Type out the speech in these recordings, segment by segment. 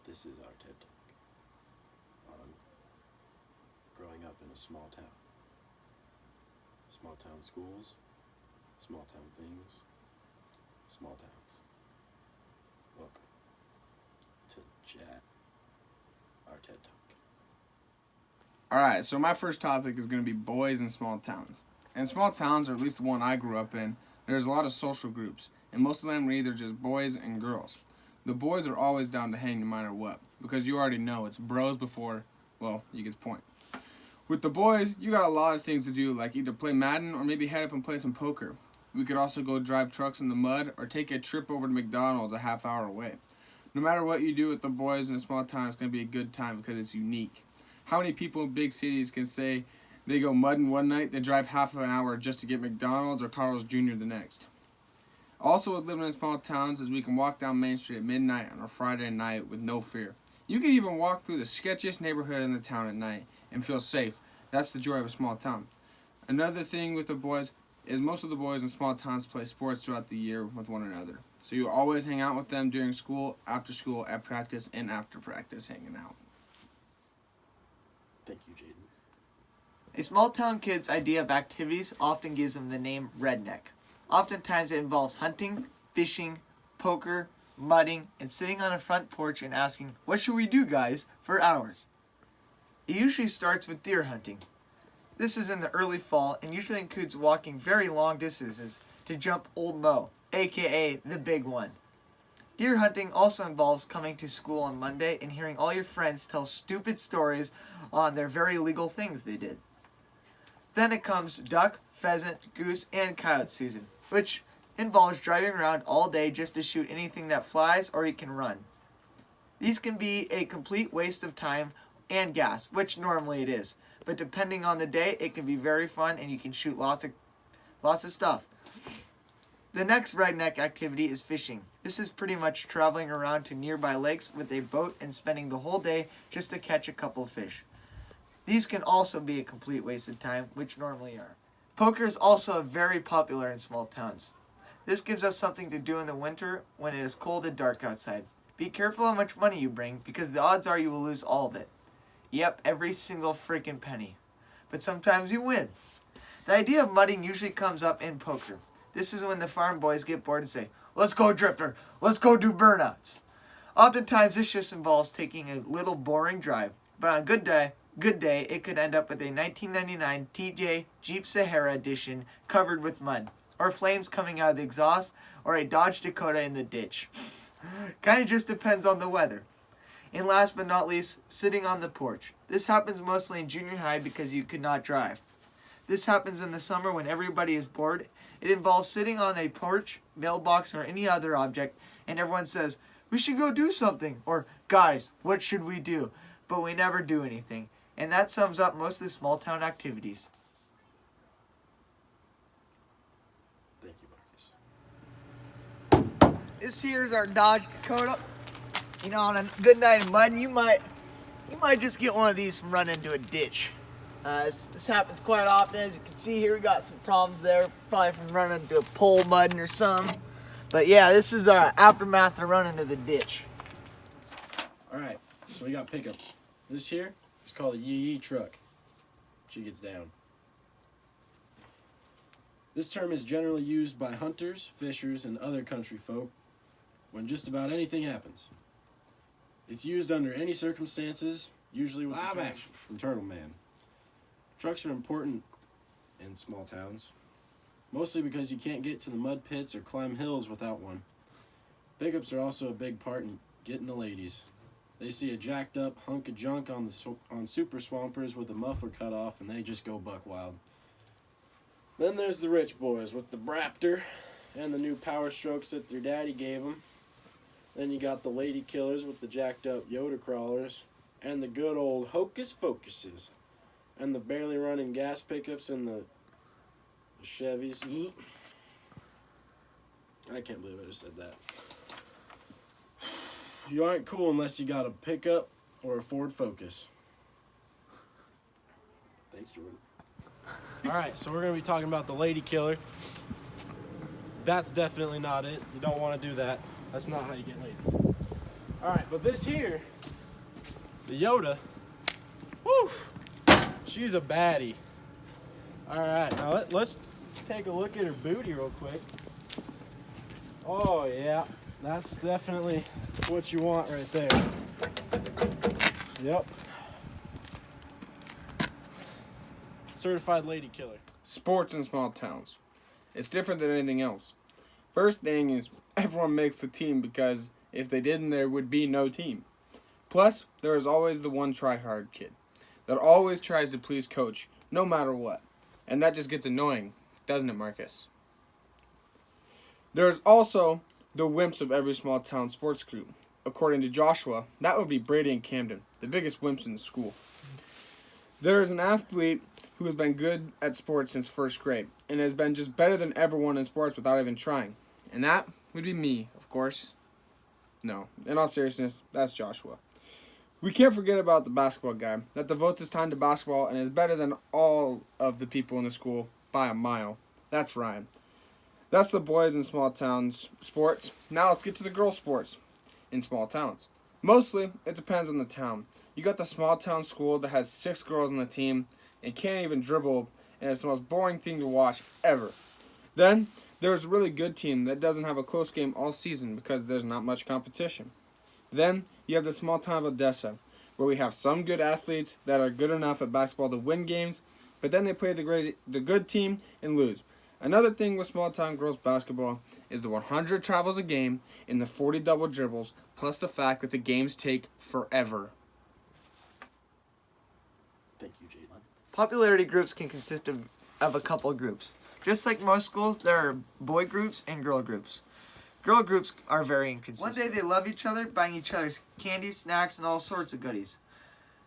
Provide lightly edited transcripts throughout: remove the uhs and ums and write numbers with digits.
This is our TED Talk on growing up in a small town. Small town schools, small town things, small towns. Welcome to Chat, our TED Talk. Alright, so my first topic is going to be boys in small towns. In small towns, or at least the one I grew up in, there's a lot of social groups, and most of them are either just boys and girls. The boys are always down to hang no matter what, because you already know it's bros before, well, you get the point. With the boys, you got a lot of things to do, like either play Madden or maybe head up and play some poker. We could also go drive trucks in the mud or take a trip over to McDonald's a half hour away. No matter what you do with the boys in a small town, it's going to be a good time because it's unique. How many people in big cities can say they go mudding one night, they drive half of an hour just to get McDonald's or Carl's Jr. the next? Also with living in small towns is we can walk down Main Street at midnight on a Friday night with no fear. You can even walk through the sketchiest neighborhood in the town at night and feel safe. That's the joy of a small town. Another thing with the boys is most of the boys in small towns play sports throughout the year with one another. So you always hang out with them during school, after school, at practice, and after practice hanging out. Thank you, Jaden. A small town kid's idea of activities often gives them the name redneck. Oftentimes it involves hunting, fishing, poker, mudding, and sitting on a front porch and asking, "What should we do, guys?" for hours. It usually starts with deer hunting. This is in the early fall and usually includes walking very long distances to jump Old Mo, aka the big one. Deer hunting also involves coming to school on Monday and hearing all your friends tell stupid stories on their very legal things they did. Then it comes duck, pheasant, goose, and coyote season, which involves driving around all day just to shoot anything that flies or you can run. These can be a complete waste of time and gas, which normally it is, but depending on the day, it can be very fun and you can shoot lots of stuff. The next redneck activity is fishing. This is pretty much traveling around to nearby lakes with a boat and spending the whole day just to catch a couple fish. These can also be a complete waste of time, which normally are. Poker is also very popular in small towns. This gives us something to do in the winter when it is cold and dark outside. Be careful how much money you bring because the odds are you will lose all of it. Yep, every single freaking penny. But sometimes you win. The idea of mudding usually comes up in poker. This is when the farm boys get bored and say, "Let's go drifter, let's go do burnouts." Oftentimes this just involves taking a little boring drive, but on a good day, it could end up with a 1999 TJ Jeep Sahara edition covered with mud, or flames coming out of the exhaust, or a Dodge Dakota in the ditch. Kinda just depends on the weather. And last but not least, sitting on the porch. This happens mostly in junior high because you could not drive. This happens in the summer when everybody is bored. It involves sitting on a porch, mailbox, or any other object, and everyone says, "We should go do something," or "Guys, what should we do?" But we never do anything. And that sums up most of the small town activities. Thank you, Marcus. This here is our Dodge Dakota. You know, on a good night of mud, you might just get one of these from running into a ditch. This happens quite often. As you can see here, we got some problems there, probably from running into a pole mudding or something. But yeah, this is our aftermath of running into the ditch. Alright, so we got pickup. This here is called a yee-yee truck. She gets down. This term is generally used by hunters, fishers, and other country folk when just about anything happens. It's used under any circumstances, usually with live action from Turtle Man. Trucks are important in small towns, mostly because you can't get to the mud pits or climb hills without one. Pickups are also a big part in getting the ladies. They see a jacked up hunk of junk on Super Swampers with a muffler cut off and they just go buck wild. Then there's the rich boys with the Braptor and the new Power Strokes that their daddy gave them. Then you got the lady killers with the jacked up Yoda crawlers and the good old Hocus Focuses and the barely running gas pickups and the Chevys. I can't believe I just said that. You aren't cool unless you got a pickup or a Ford Focus. Thanks, Jordan. Alright, so we're going to be talking about the lady killer. That's definitely not it. You don't want to do that. That's not how you get ladies. Alright, but this here, the Yoda, woo, she's a baddie. Alright, now let's take a look at her booty real quick. Oh yeah, that's definitely what you want right there. Yep. Certified lady killer. Sports in small towns. It's different than anything else. First thing is everyone makes the team because if they didn't, there would be no team. Plus, there is always the one try-hard kid that always tries to please coach no matter what. And that just gets annoying, doesn't it, Marcus? There's also the wimps of every small town sports group. According to Joshua, that would be Brady and Camden, the biggest wimps in the school. There is an athlete who has been good at sports since first grade and has been just better than everyone in sports without even trying. And that would be me, of course. No, in all seriousness, that's Joshua. We can't forget about the basketball guy that devotes his time to basketball and is better than all of the people in the school by a mile. That's Ryan. That's the boys in small towns sports. Now let's get to the girls sports in small towns. Mostly, it depends on the town. You got the small town school that has 6 girls on the team and can't even dribble, and it's the most boring thing to watch ever. Then, there's a really good team that doesn't have a close game all season because there's not much competition. Then, you have the small town of Odessa, where we have some good athletes that are good enough at basketball to win games, but then they play the good team and lose. Another thing with small town girls basketball is the 100 travels a game and the 40 double dribbles, plus the fact that the games take forever. Thank you, Jaden. Popularity groups can consist of a couple groups. Just like most schools, there are boy groups and girl groups. Girl groups are very inconsistent. One day they love each other, buying each other's candy, snacks, and all sorts of goodies.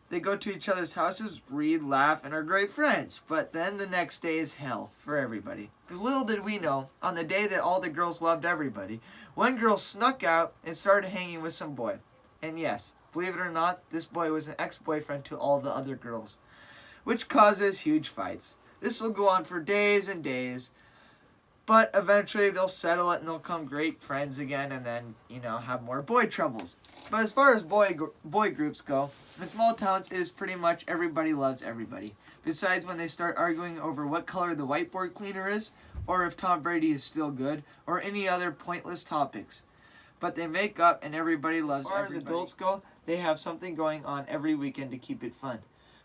They go to each other's houses, read, laugh, and are great friends. But then the next day is hell for everybody. Because little did we know, on the day that all the girls loved everybody, one girl snuck out and started hanging with some boy. And yes, believe it or not, this boy was an ex-boyfriend to all the other girls, which causes huge fights. This will go on for days and days, but eventually they'll settle it and they'll become great friends again and then, have more boy troubles. But as far as boy groups go, in small towns it is pretty much everybody loves everybody. Besides when they start arguing over what color the whiteboard cleaner is, or if Tom Brady is still good, or any other pointless topics. But they make up and everybody loves everybody. As far as adults go, they have something going on every weekend to keep it fun.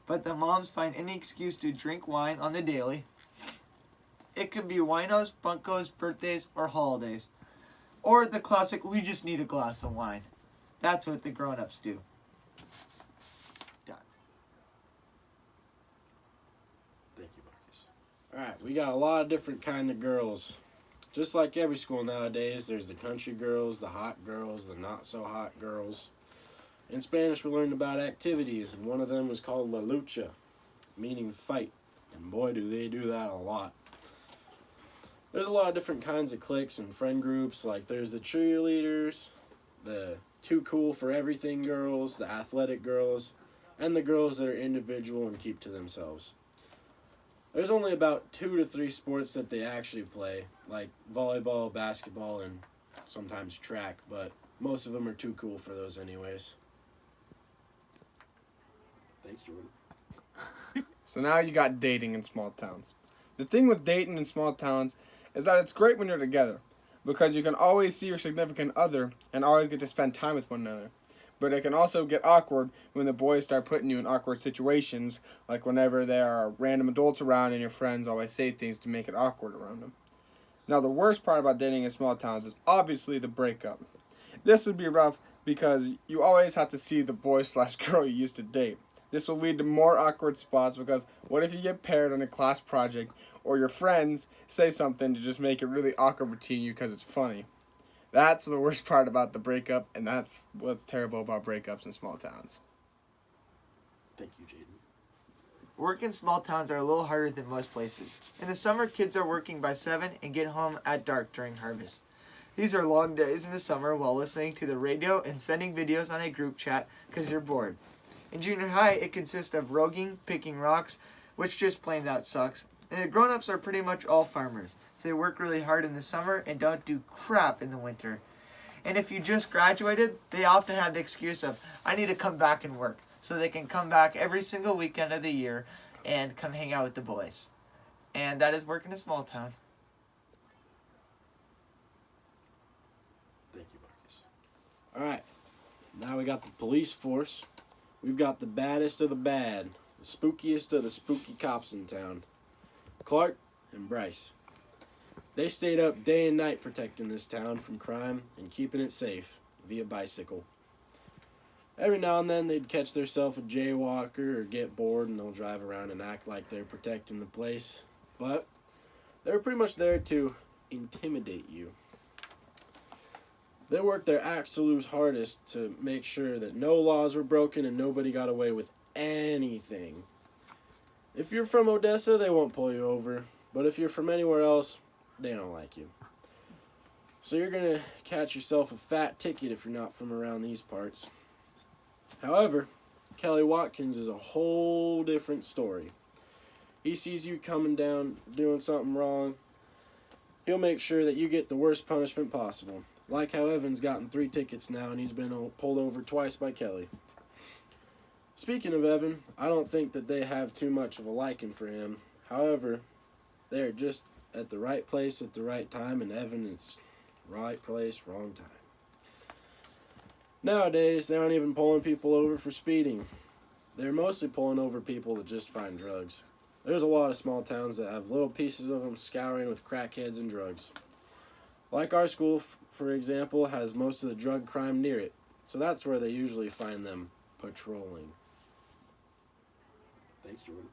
But the moms find any excuse to drink wine on the daily. It could be winos, bunkos, birthdays, or holidays. Or the classic, we just need a glass of wine. That's what the grown-ups do. Done. Thank you, Marcus. Alright, we got a lot of different kind of girls. Just like every school nowadays, there's the country girls, the hot girls, the not-so-hot girls. In Spanish, we learned about activities, and one of them was called la lucha, meaning fight. And boy, do they do that a lot. There's a lot of different kinds of cliques and friend groups, like there's the cheerleaders, the too cool for everything girls, the athletic girls, and the girls that are individual and keep to themselves. There's only about 2 to 3 sports that they actually play, like volleyball, basketball, and sometimes track, but most of them are too cool for those anyways. Thanks, Jordan. So now you got dating in small towns. The thing with dating in small towns is that it's great when you're together, because you can always see your significant other and always get to spend time with one another. But it can also get awkward when the boys start putting you in awkward situations, like whenever there are random adults around and your friends always say things to make it awkward around them. Now the worst part about dating in small towns is obviously the breakup. This would be rough because you always have to see the boy/girl you used to date. This will lead to more awkward spots because what if you get paired on a class project or your friends say something to just make it really awkward between you because it's funny? That's the worst part about the breakup, and that's what's terrible about breakups in small towns. Thank you, Jaden. Work in small towns are a little harder than most places. In the summer, kids are working by 7 and get home at dark during harvest. These are long days in the summer while listening to the radio and sending videos on a group chat because you're bored. In junior high, it consists of roguing, picking rocks, which just plain out sucks. And the grown-ups are pretty much all farmers. They work really hard in the summer and don't do crap in the winter. And if you just graduated, they often have the excuse of, I need to come back and work. So they can come back every single weekend of the year and come hang out with the boys. And that is work in a small town. Thank you, Marcus. All right, now we got the police force. We've got the baddest of the bad, the spookiest of the spooky cops in town, Clark and Bryce. They stayed up day and night protecting this town from crime and keeping it safe via bicycle. Every now and then they'd catch theirself a jaywalker or get bored and they'll drive around and act like they're protecting the place. But they were pretty much there to intimidate you. They worked their absolute hardest to make sure that no laws were broken and nobody got away with anything. If you're from Odessa, they won't pull you over. But if you're from anywhere else, they don't like you. So you're going to catch yourself a fat ticket if you're not from around these parts. However, Kelly Watkins is a whole different story. He sees you coming down doing something wrong. He'll make sure that you get the worst punishment possible. Like how Evan's gotten 3 tickets now and he's been pulled over twice by Kelly. Speaking of Evan, I don't think that they have too much of a liking for him. However, they're just at the right place at the right time, and Evan is right place, wrong time. Nowadays, they aren't even pulling people over for speeding. They're mostly pulling over people that just find drugs. There's a lot of small towns that have little pieces of them scouring with crackheads and drugs. Like our school, for example, has most of the drug crime near it, so that's where they usually find them patrolling. Thanks, Jordan.